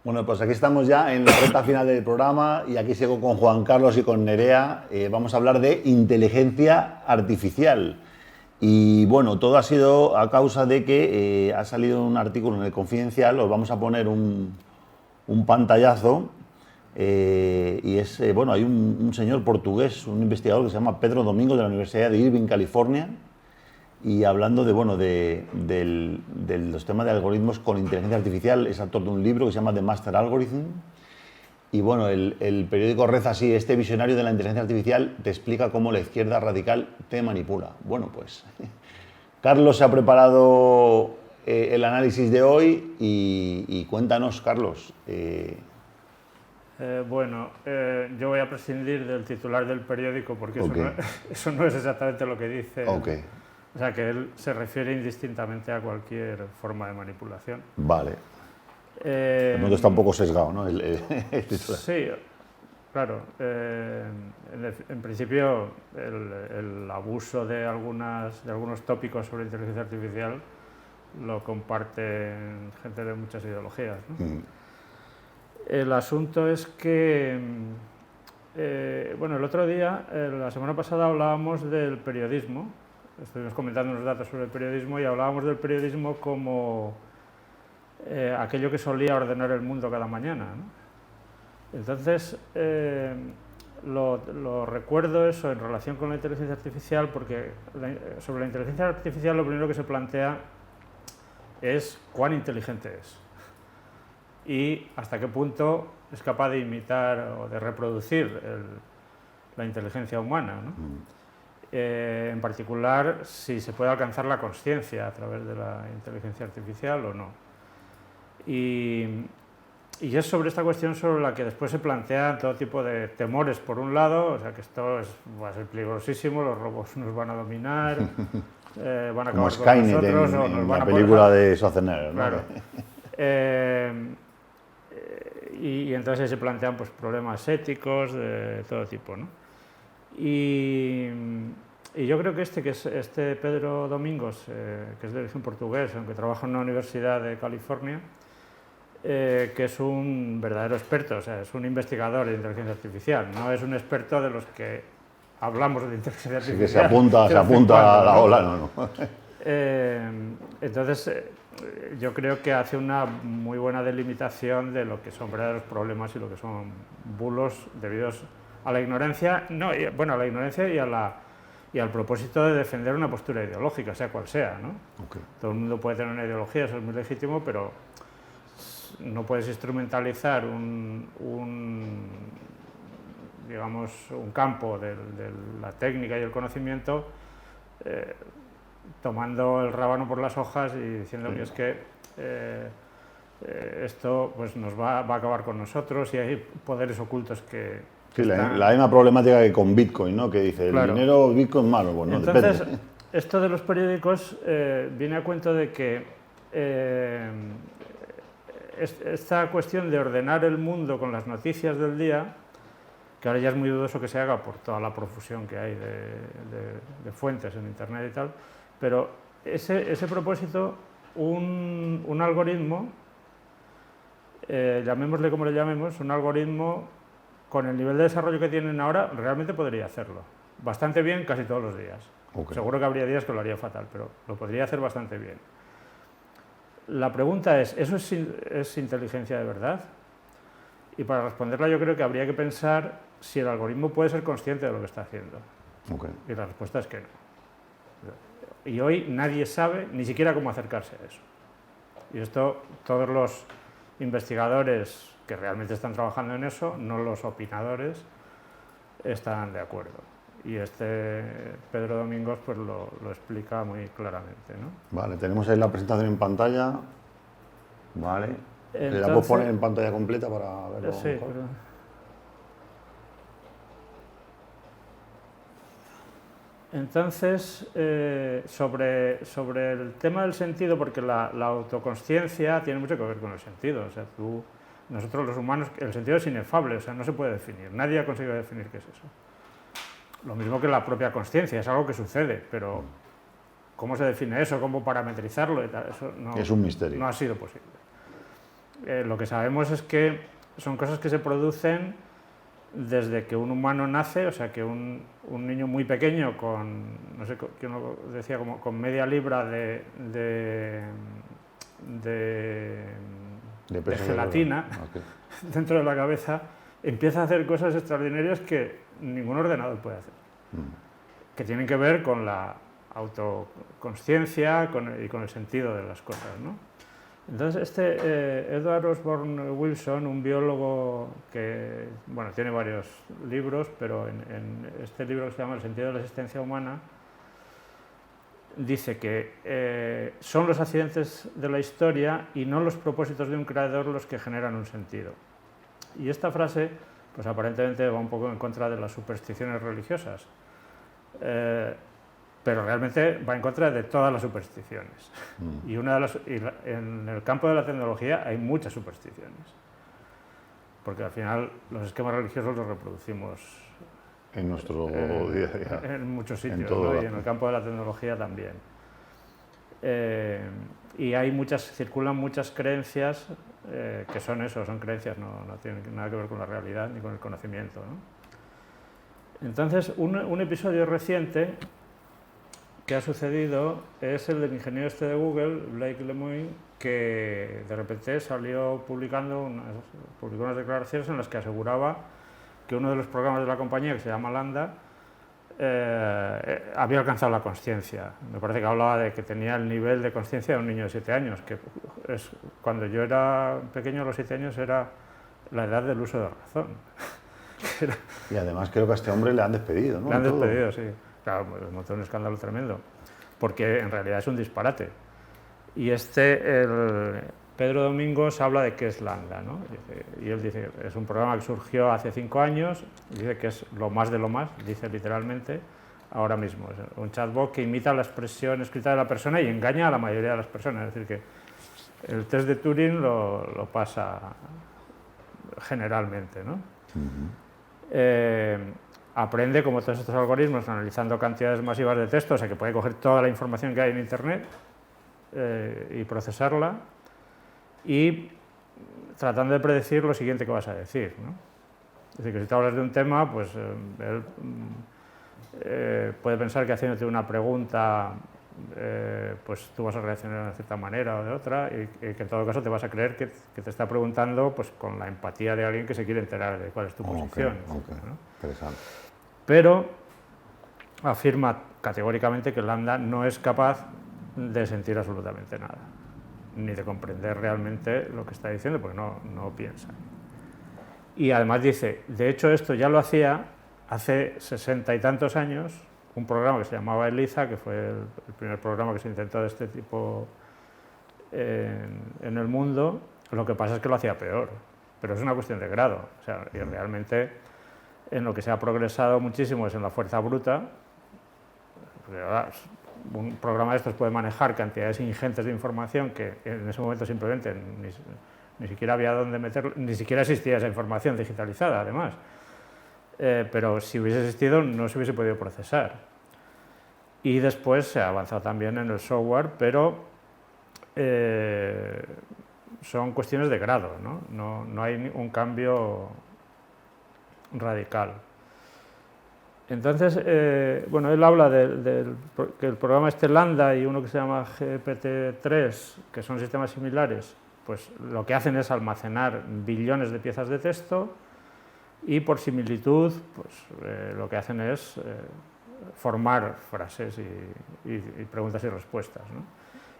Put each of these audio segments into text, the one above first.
Bueno, pues aquí estamos ya en la recta final del programa y aquí sigo con Juan Carlos y con Nerea. Vamos a hablar de inteligencia artificial. Y bueno, todo ha sido a causa de que ha salido un artículo en el Confidencial. Os vamos a poner un pantallazo. Y es, bueno, hay un señor portugués, un investigador que se llama Pedro Domingos, de la Universidad de Irvine, California. Y hablando de, bueno, de los temas de algoritmos con inteligencia artificial, es autor de un libro que se llama The Master Algorithm. Y bueno, el periódico reza así: este visionario de la inteligencia artificial te explica cómo la izquierda radical te manipula. Bueno, pues Carlos se ha preparado el análisis de hoy y cuéntanos, Carlos. Yo voy a prescindir del titular del periódico porque Okay. eso no es exactamente lo que dice. Okay. O sea, que él se refiere indistintamente a cualquier forma de manipulación. Vale. El mundo está un poco sesgado, ¿no? El titular. Sí, claro. En principio, el abuso de algunos tópicos sobre inteligencia artificial lo comparten gente de muchas ideologías, ¿no? El asunto es que, bueno, el otro día, la semana pasada, hablábamos del periodismo. Estuvimos comentando unos datos sobre el periodismo y hablábamos del periodismo como aquello que solía ordenar el mundo cada mañana, ¿no? Entonces, lo recuerdo eso en relación con la inteligencia artificial, porque sobre la inteligencia artificial lo primero que se plantea es cuán inteligente es y hasta qué punto es capaz de imitar o de reproducir la inteligencia humana, ¿no? En particular, si se puede alcanzar la consciencia a través de la inteligencia artificial o no. Y es sobre esta cuestión sobre la que después se plantean todo tipo de temores, por un lado, o sea, que esto va a ser peligrosísimo, los robots nos van a dominar, van a acabar como con Skynet nosotros, o en nos van la a película de Schwarzenegger, ¿no? Claro. Y entonces se plantean pues, problemas éticos de todo tipo, ¿no? Y yo creo que este Pedro Domingos, que es de origen portugués, aunque trabaja en una universidad de California, que es un verdadero experto, o sea, es un investigador de inteligencia artificial, no es un experto de los que hablamos de inteligencia artificial. Sí, que se apunta a la ola, ¿no? Entonces, yo creo que hace una muy buena delimitación de lo que son verdaderos problemas y lo que son bulos debidos a la ignorancia, a la ignorancia y al propósito de defender una postura ideológica, sea cual sea, ¿no? Okay. Todo el mundo puede tener una ideología, eso es muy legítimo, pero no puedes instrumentalizar digamos, un campo de la técnica y el conocimiento tomando el rábano por las hojas y diciendo que es que esto pues, nos va a acabar con nosotros y hay poderes ocultos que sí, la misma problemática que con Bitcoin, ¿no? Que dice, el dinero Bitcoin es malo, bueno, entonces, depende. Esto de los periódicos viene a cuento de que esta cuestión de ordenar el mundo con las noticias del día, que ahora ya es muy dudoso que se haga por toda la profusión que hay de fuentes en Internet y tal, pero ese propósito, un algoritmo, llamémosle como le llamemos, un algoritmo con el nivel de desarrollo que tienen ahora, realmente podría hacerlo. Bastante bien casi todos los días. Okay. Seguro que habría días que lo haría fatal, pero lo podría hacer bastante bien. La pregunta es, ¿eso es inteligencia de verdad? Y para responderla yo creo que habría que pensar si el algoritmo puede ser consciente de lo que está haciendo. Okay. Y la respuesta es que no. Y hoy nadie sabe ni siquiera cómo acercarse a eso. Y esto todos los investigadores que realmente están trabajando en eso, no los opinadores, están de acuerdo. Y Pedro Domingos pues lo explica muy claramente, ¿no? Vale, tenemos ahí la presentación en pantalla. Vale. ¿La puedo poner en pantalla completa para verlo sí, mejor? Entonces, sobre el tema del sentido, porque la autoconsciencia tiene mucho que ver con el sentido. O sea, nosotros los humanos, el sentido es inefable, o sea, no se puede definir. Nadie ha conseguido definir qué es eso. Lo mismo que la propia consciencia, es algo que sucede, pero ¿cómo se define eso? ¿Cómo parametrizarlo? Y tal? Eso no, es un misterio. No ha sido posible. lo que sabemos es que son cosas que se producen desde que un humano nace, o sea, que un niño muy pequeño con, no sé, que uno decía como con media libra de gelatina dentro de la cabeza, empieza a hacer cosas extraordinarias que ningún ordenador puede hacer, que tienen que ver con la autoconsciencia y con el sentido de las cosas, ¿no? Entonces, Edward Osborne Wilson, un biólogo que, bueno, tiene varios libros, pero en este libro que se llama El sentido de la existencia humana, dice que son los accidentes de la historia y no los propósitos de un creador los que generan un sentido. Y esta frase, pues aparentemente va un poco en contra de las supersticiones religiosas, pero realmente va en contra de todas las supersticiones. Y en el campo de la tecnología hay muchas supersticiones, porque al final los esquemas religiosos los reproducimos en nuestro día a día, en muchos sitios, ¿no? Y en el campo de la tecnología también. Y circulan muchas creencias que son eso, son creencias, no tienen nada que ver con la realidad ni con el conocimiento, ¿no? Entonces, un episodio reciente que ha sucedido es el del ingeniero de Google, Blake Lemoine, que de repente publicó unas declaraciones en las que aseguraba que uno de los programas de la compañía, que se llama Lambda, había alcanzado la consciencia. Me parece que hablaba de que tenía el nivel de consciencia de un niño de 7 años, que cuando yo era pequeño, a los 7 años, era la edad del uso de razón. Y además creo que a este hombre le han despedido, ¿no? Le han despedido, sí. Claro, montó un escándalo tremendo, porque en realidad es un disparate. Y Pedro Domingos habla de qué es Lambda, ¿no? Y él dice, es un programa que surgió hace 5 años, dice que es lo más de lo más, dice literalmente, ahora mismo. Es un chatbot que imita la expresión escrita de la persona y engaña a la mayoría de las personas. Es decir, que el test de Turing lo pasa generalmente, ¿no? Aprende, como todos estos algoritmos, analizando cantidades masivas de texto, o sea que puede coger toda la información que hay en Internet y procesarla, y tratando de predecir lo siguiente que vas a decir, ¿no? Es decir, que si te hablas de un tema, pues él puede pensar que haciéndote una pregunta, pues tú vas a reaccionar de una cierta manera o de otra, y que en todo caso te vas a creer que te está preguntando pues con la empatía de alguien que se quiere enterar de cuál es tu posición. Okay. ¿No? Interesante. Pero afirma categóricamente que Lambda no es capaz de sentir absolutamente nada, ni de comprender realmente lo que está diciendo, porque no piensa. Y además dice, de hecho esto ya lo hacía hace 60 y tantos años, un programa que se llamaba ELIZA, que fue el primer programa que se intentó de este tipo en el mundo. Lo que pasa es que lo hacía peor, pero es una cuestión de grado. O sea, y realmente en lo que se ha progresado muchísimo es en la fuerza bruta. Un programa de estos puede manejar cantidades ingentes de información que en ese momento simplemente ni siquiera había dónde meterlo, ni siquiera existía esa información digitalizada, además. Pero si hubiese existido no se hubiese podido procesar. Y después se ha avanzado también en el software, pero son cuestiones de grado, ¿no? No hay un cambio radical. Entonces, bueno, él habla que el programa Lambda y uno que se llama GPT-3, que son sistemas similares, pues lo que hacen es almacenar billones de piezas de texto y por similitud, pues lo que hacen es formar frases y preguntas y respuestas, ¿no?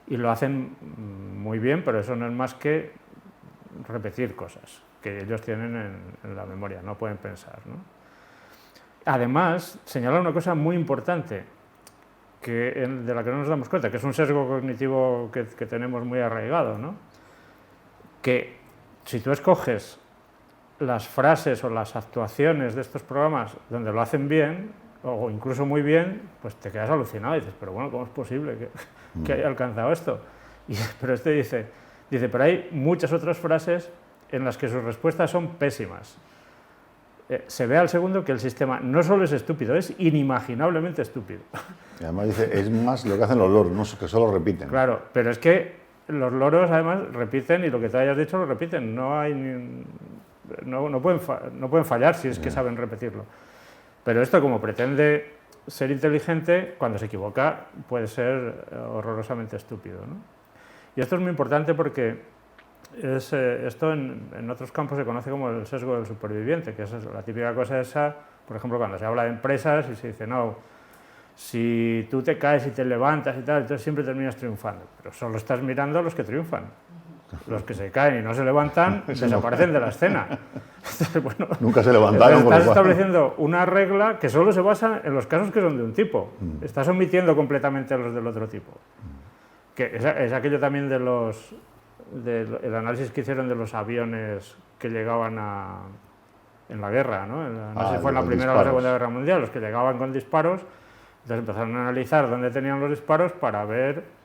Y lo hacen muy bien, pero eso no es más que repetir cosas que ellos tienen en la memoria, no pueden pensar, ¿no? Además, señala una cosa muy importante de la que no nos damos cuenta, que es un sesgo cognitivo que tenemos muy arraigado, ¿no? Que si tú escoges las frases o las actuaciones de estos programas donde lo hacen bien, o incluso muy bien, pues te quedas alucinado y dices, pero bueno, ¿cómo es posible que haya alcanzado esto? Pero dice, pero hay muchas otras frases en las que sus respuestas son pésimas. Se ve al segundo que el sistema no solo es estúpido, es inimaginablemente estúpido. Y además dice, es más lo que hacen los loros, ¿no? Que solo repiten. Claro, pero es que los loros además repiten y lo que te hayas dicho lo repiten, no pueden fallar si es que saben repetirlo. Pero esto, como pretende ser inteligente, cuando se equivoca puede ser horrorosamente estúpido, ¿no? Y esto es muy importante porque esto en otros campos se conoce como el sesgo del superviviente, que es la típica cosa esa, por ejemplo, cuando se habla de empresas y se dice, no, si tú te caes y te levantas y tal, entonces siempre terminas triunfando, pero solo estás mirando a los que triunfan. Los que se caen y no se levantan desaparecen de la escena. Entonces, bueno, nunca se levantaron. Estás estableciendo una regla que solo se basa en los casos que son de un tipo. Estás omitiendo completamente a los del otro tipo. Que es aquello también del análisis que hicieron de los aviones que llegaban en la guerra, ¿no? No sé si fue en la Primera o la Segunda Guerra Mundial, los que llegaban con disparos. Entonces empezaron a analizar dónde tenían los disparos para ver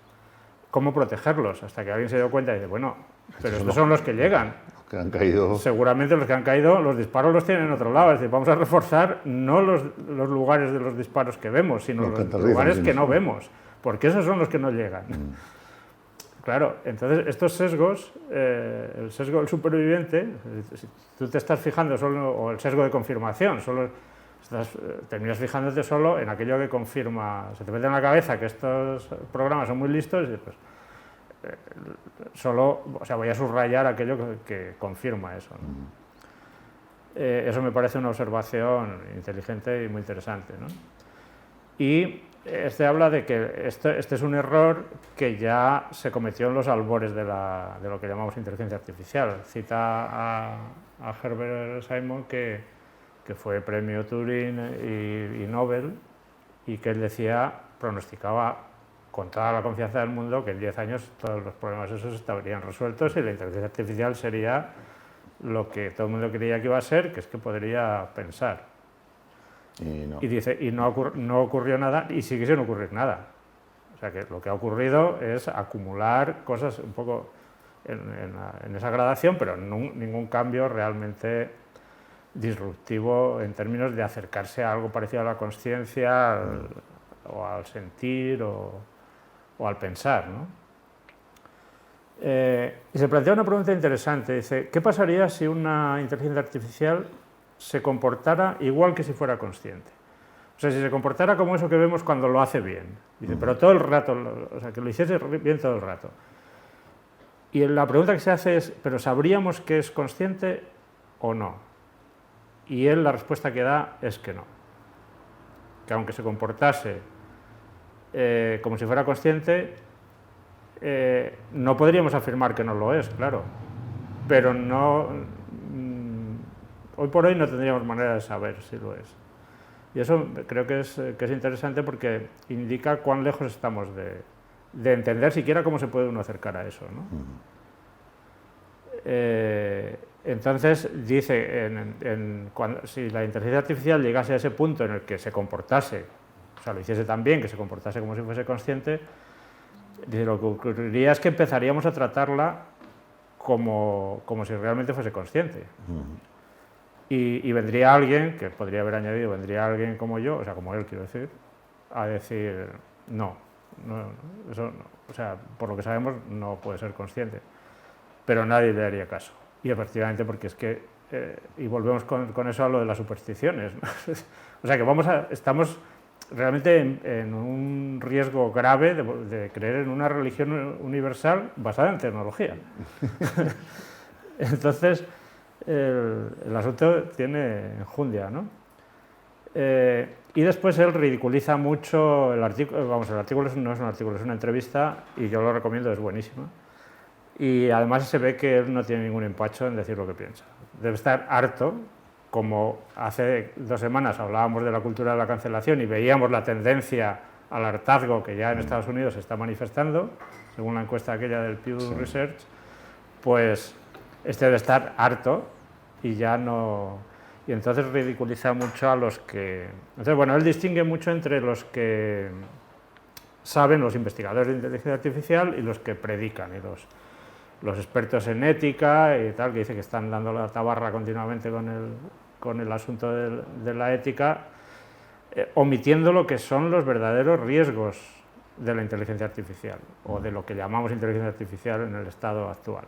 cómo protegerlos, hasta que alguien se dio cuenta y dice, bueno, pero estos son los que llegan. Los que han caído. Seguramente los que han caído, los disparos los tienen en otro lado. Es decir, vamos a reforzar no los lugares de los disparos que vemos, sino los lugares que no vemos, porque esos son los que no llegan. Claro, entonces estos sesgos, el sesgo del superviviente, si tú te estás fijando solo, o el sesgo de confirmación, terminas fijándote solo en aquello que confirma, se te mete en la cabeza que estos programas son muy listos y pues voy a subrayar aquello que confirma eso, ¿no? Eso me parece una observación inteligente y muy interesante, ¿no? Y habla de que este es un error que ya se cometió en los albores de lo que llamamos inteligencia artificial. Cita a Herbert Simon, que fue premio Turing y Nobel, y que él pronosticaba con toda la confianza del mundo que en 10 años todos los problemas esos estarían resueltos y la inteligencia artificial sería lo que todo el mundo creía que iba a ser, que es que podría pensar. Y dice, no ocurrió nada y sigue sin ocurrir nada. O sea que lo que ha ocurrido es acumular cosas un poco en esa gradación, pero ningún cambio realmente disruptivo en términos de acercarse a algo parecido a la consciencia o al sentir o al pensar, ¿no? Y se plantea una pregunta interesante, dice, ¿qué pasaría si una inteligencia artificial se comportara igual que si fuera consciente? O sea, si se comportara como eso que vemos cuando lo hace bien, dice, pero todo el rato, o sea, que lo hiciese bien todo el rato. Y la pregunta que se hace es, ¿pero sabríamos que es consciente o no? Y él la respuesta que da es que no. Que aunque se comportase como si fuera consciente, no podríamos afirmar que no lo es, claro. Pero no, hoy por hoy no tendríamos manera de saber si lo es. Y eso creo que es interesante porque indica cuán lejos estamos de entender siquiera cómo se puede uno acercar a eso, ¿no? Entonces dice, si la inteligencia artificial llegase a ese punto en el que se comportase, o sea, lo hiciese tan bien, que se comportase como si fuese consciente, dice, lo que ocurriría es que empezaríamos a tratarla como si realmente fuese consciente. Y vendría alguien, que podría haber añadido, vendría alguien como yo, o sea, como él, quiero decir, a decir, no, eso no. O sea, por lo que sabemos, no puede ser consciente. Pero nadie le haría caso. Y efectivamente, porque es que, y volvemos con eso a lo de las supersticiones, ¿no? O sea, que estamos realmente en un riesgo grave de creer en una religión universal basada en tecnología. Entonces, el asunto tiene enjundia, ¿no? Y después él ridiculiza mucho el artículo, el artículo no es un artículo, es una entrevista, y yo lo recomiendo, es buenísima. Y además se ve que él no tiene ningún empacho en decir lo que piensa. Debe estar harto, como hace 2 semanas hablábamos de la cultura de la cancelación y veíamos la tendencia al hartazgo que ya en Estados Unidos se está manifestando, según la encuesta aquella del Pew Research, pues este debe estar harto y ya no... Y entonces ridiculiza mucho a los que... Entonces, bueno, él distingue mucho entre los que saben, los investigadores de inteligencia artificial, y los que predican, y los expertos en ética y tal, que dice que están dando la tabarra continuamente con el asunto de la ética, omitiendo lo que son los verdaderos riesgos de la inteligencia artificial, o de lo que llamamos inteligencia artificial en el estado actual.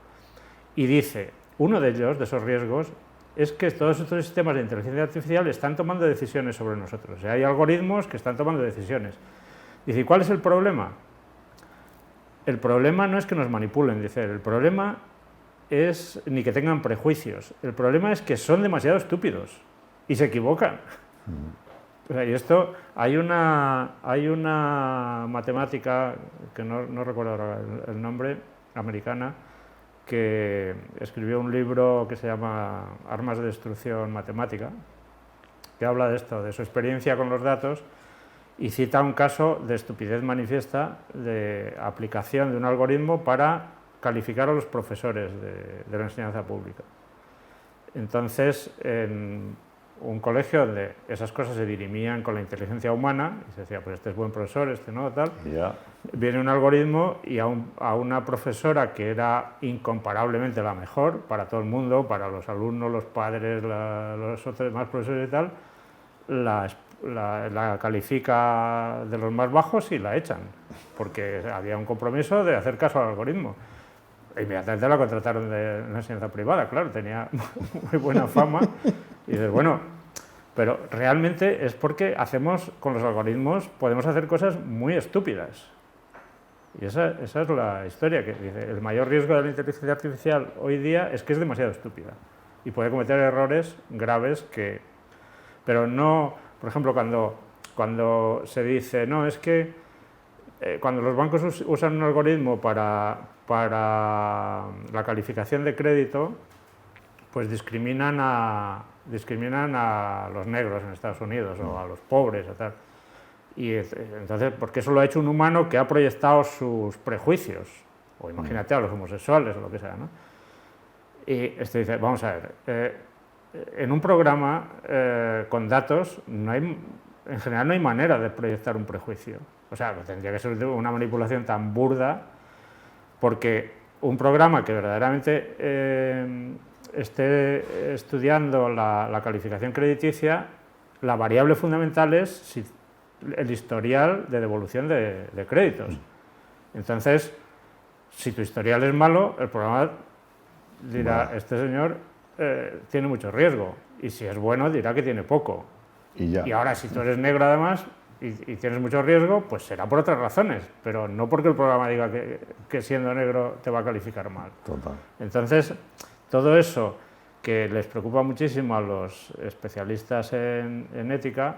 Y dice, uno de ellos, de esos riesgos, es que todos estos sistemas de inteligencia artificial están tomando decisiones sobre nosotros. O sea, hay algoritmos que están tomando decisiones. Dice, ¿y cuál es el problema? El problema no es que nos manipulen, dice, el problema es ni que tengan prejuicios, el problema es que son demasiado estúpidos y se equivocan. O sea, y esto, hay una matemática, que no recuerdo ahora el nombre, americana, que escribió un libro que se llama Armas de destrucción matemática, que habla de esto, de su experiencia con los datos, y cita un caso de estupidez manifiesta de aplicación de un algoritmo para calificar a los profesores de la enseñanza pública. Entonces, en un colegio donde esas cosas se dirimían con la inteligencia humana, y se decía, pues este es buen profesor, este no, tal, viene un algoritmo y a una profesora que era incomparablemente la mejor para todo el mundo, para los alumnos, los padres, los otros demás profesores y tal, la califica de los más bajos y la echan, porque había un compromiso de hacer caso al algoritmo. Inmediatamente la contrataron de una enseñanza privada, claro, tenía muy buena fama. Y dices, bueno, pero realmente es porque hacemos, con los algoritmos, podemos hacer cosas muy estúpidas. Y esa es la historia, que dice, el mayor riesgo de la inteligencia artificial hoy día es que es demasiado estúpida y puede cometer errores graves que... Pero no, por ejemplo, cuando se dice, no, es que cuando los bancos usan un algoritmo para la calificación de crédito, pues discriminan a los negros en Estados Unidos o a los pobres o tal. Y entonces, porque eso lo ha hecho un humano que ha proyectado sus prejuicios, o imagínate a los homosexuales o lo que sea, ¿no? Y esto dice, vamos a ver, en un programa con datos en general no hay manera de proyectar un prejuicio. O sea, tendría que ser una manipulación tan burda, porque un programa que verdaderamente esté estudiando la calificación crediticia, la variable fundamental es el historial de devolución de créditos. Entonces, si tu historial es malo, el programa dirá, este señor tiene mucho riesgo, y si es bueno dirá que tiene poco. Y ahora, si tú eres negro además y tienes mucho riesgo, pues será por otras razones, pero no porque el programa diga que siendo negro te va a calificar mal. Total. Entonces, todo eso que les preocupa muchísimo a los especialistas en ética,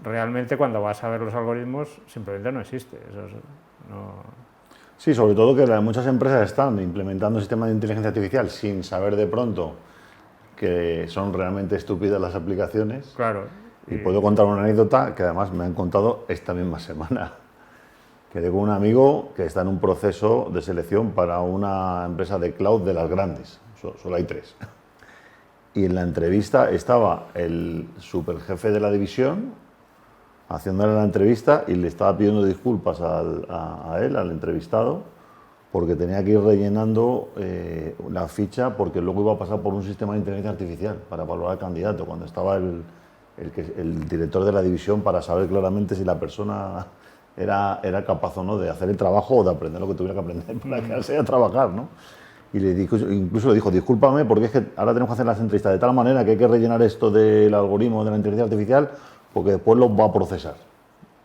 realmente cuando vas a ver los algoritmos simplemente no existe. Sí, sobre todo que muchas empresas están implementando sistemas de inteligencia artificial sin saber de pronto que son realmente estúpidas las aplicaciones. Claro. Y puedo contar una anécdota que además me han contado esta misma semana. Quedé con un amigo que está en un proceso de selección para una empresa de cloud de las grandes, solo hay 3. Y en la entrevista estaba el superjefe de la división haciéndole la entrevista y le estaba pidiendo disculpas a él, al entrevistado, porque tenía que ir rellenando la ficha porque luego iba a pasar por un sistema de inteligencia artificial para valorar al candidato, cuando estaba el director de la división, para saber claramente si la persona era capaz o no de hacer el trabajo o de aprender lo que tuviera que aprender para quedarse a trabajar, ¿no? Y incluso le dijo, discúlpame, porque es que ahora tenemos que hacer las entrevistas de tal manera que hay que rellenar esto del algoritmo de la inteligencia artificial porque después lo va a procesar.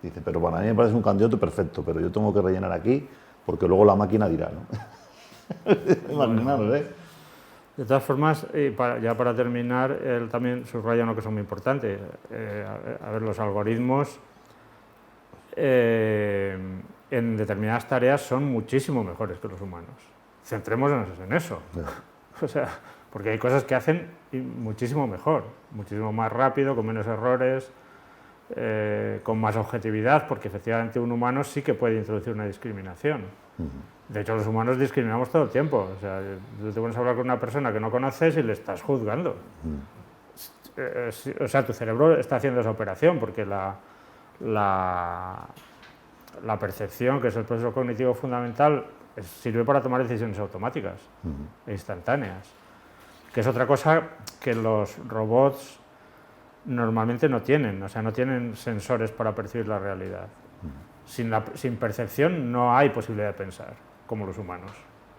Dice, pero para mí me parece un candidato perfecto, pero yo tengo que rellenar aquí porque luego la máquina dirá, ¿no? Imaginaros, ¿eh? De todas formas, ya para terminar, él también subraya uno que es muy importante. A ver, los algoritmos en determinadas tareas son muchísimo mejores que los humanos. Centrémonos en eso. O sea, porque hay cosas que hacen muchísimo mejor, muchísimo más rápido, con menos errores, con más objetividad, porque efectivamente un humano sí que puede introducir una discriminación. De hecho, los humanos discriminamos todo el tiempo. O sea, tú te pones a hablar con una persona que no conoces y le estás juzgando. O sea, tu cerebro está haciendo esa operación, porque la percepción, que es el proceso cognitivo fundamental, sirve para tomar decisiones automáticas e instantáneas, que es otra cosa que los robots normalmente no tienen. O sea, no tienen sensores para percibir la realidad. sin percepción no hay posibilidad de pensar, como los humanos.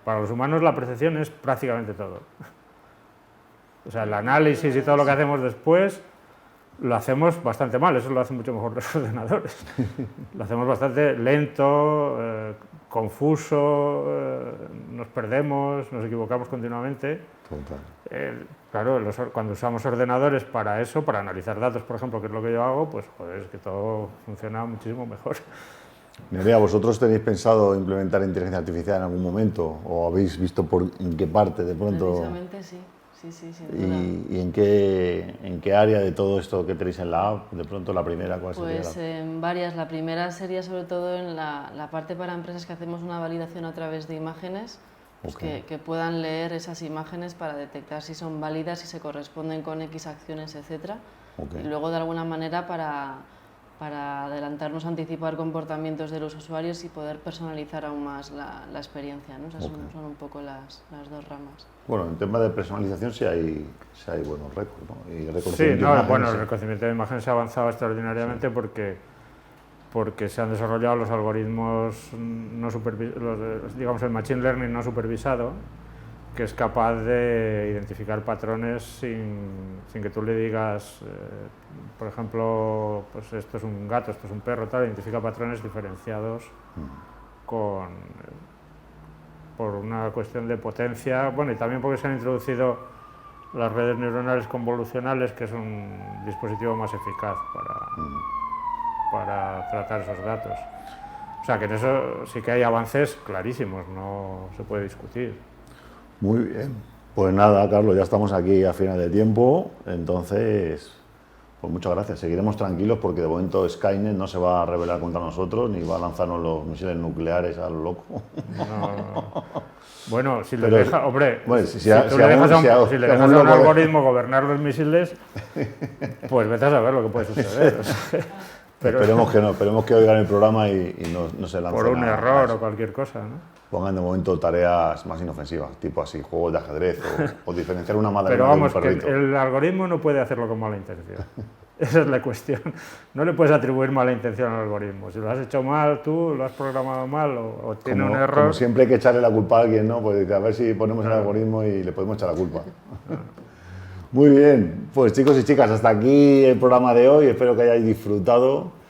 Para los humanos la percepción es prácticamente todo. O sea, el análisis y todo lo que hacemos después lo hacemos bastante mal, eso lo hacen mucho mejor los ordenadores. Lo hacemos bastante lento, confuso, nos perdemos, nos equivocamos continuamente. Claro, cuando usamos ordenadores para eso, para analizar datos, por ejemplo, que es lo que yo hago, pues joder, es que todo funciona muchísimo mejor. Nerea, ¿vosotros tenéis pensado implementar inteligencia artificial en algún momento? ¿O habéis visto en qué parte de pronto? Precisamente sí. Sí, sin duda. ¿Y en qué área de todo esto que tenéis en la app? De pronto la primera, ¿cuál sería? Pues en varias. La primera sería sobre todo en la parte para empresas que hacemos una validación a través de imágenes, pues que puedan leer esas imágenes para detectar si son válidas, si se corresponden con X acciones, etc. Y luego de alguna manera para adelantarnos, anticipar comportamientos de los usuarios y poder personalizar aún más la experiencia, ¿no? Esas son un poco las dos ramas. Bueno, en tema de personalización sí hay buenos récords, ¿no? Y bueno, el reconocimiento de imágenes ha avanzado extraordinariamente porque se han desarrollado los algoritmos no supervisados, digamos el machine learning no supervisado, que es capaz de identificar patrones sin que tú le digas, por ejemplo, pues esto es un gato, esto es un perro, tal, identifica patrones diferenciados por una cuestión de potencia, bueno, y también porque se han introducido las redes neuronales convolucionales, que es un dispositivo más eficaz para tratar esos datos. O sea, que en eso sí que hay avances clarísimos, no se puede discutir. Muy bien. Pues nada, Carlos, ya estamos aquí a final de tiempo, entonces, pues muchas gracias. Seguiremos tranquilos porque de momento Skynet no se va a rebelar contra nosotros ni va a lanzarnos los misiles nucleares a lo loco. No. Bueno, si le dejas, hombre, bueno, si le dejas a un algoritmo gobernar los misiles, pues vete a saber lo que puede suceder. Pero esperemos que oigan el programa y no se lancen por un error o cualquier cosa, ¿no? Pongan de momento tareas más inofensivas, tipo así, juegos de ajedrez o diferenciar una madre de un perrito. Pero vamos, que el algoritmo no puede hacerlo con mala intención. Esa es la cuestión. No le puedes atribuir mala intención al algoritmo. Si lo has hecho mal tú, lo has programado mal o tiene un error... Como siempre hay que echarle la culpa a alguien, ¿no? Pues a ver si ponemos el algoritmo y le podemos echar la culpa. Muy bien, pues chicos y chicas, hasta aquí el programa de hoy. Espero que hayáis disfrutado.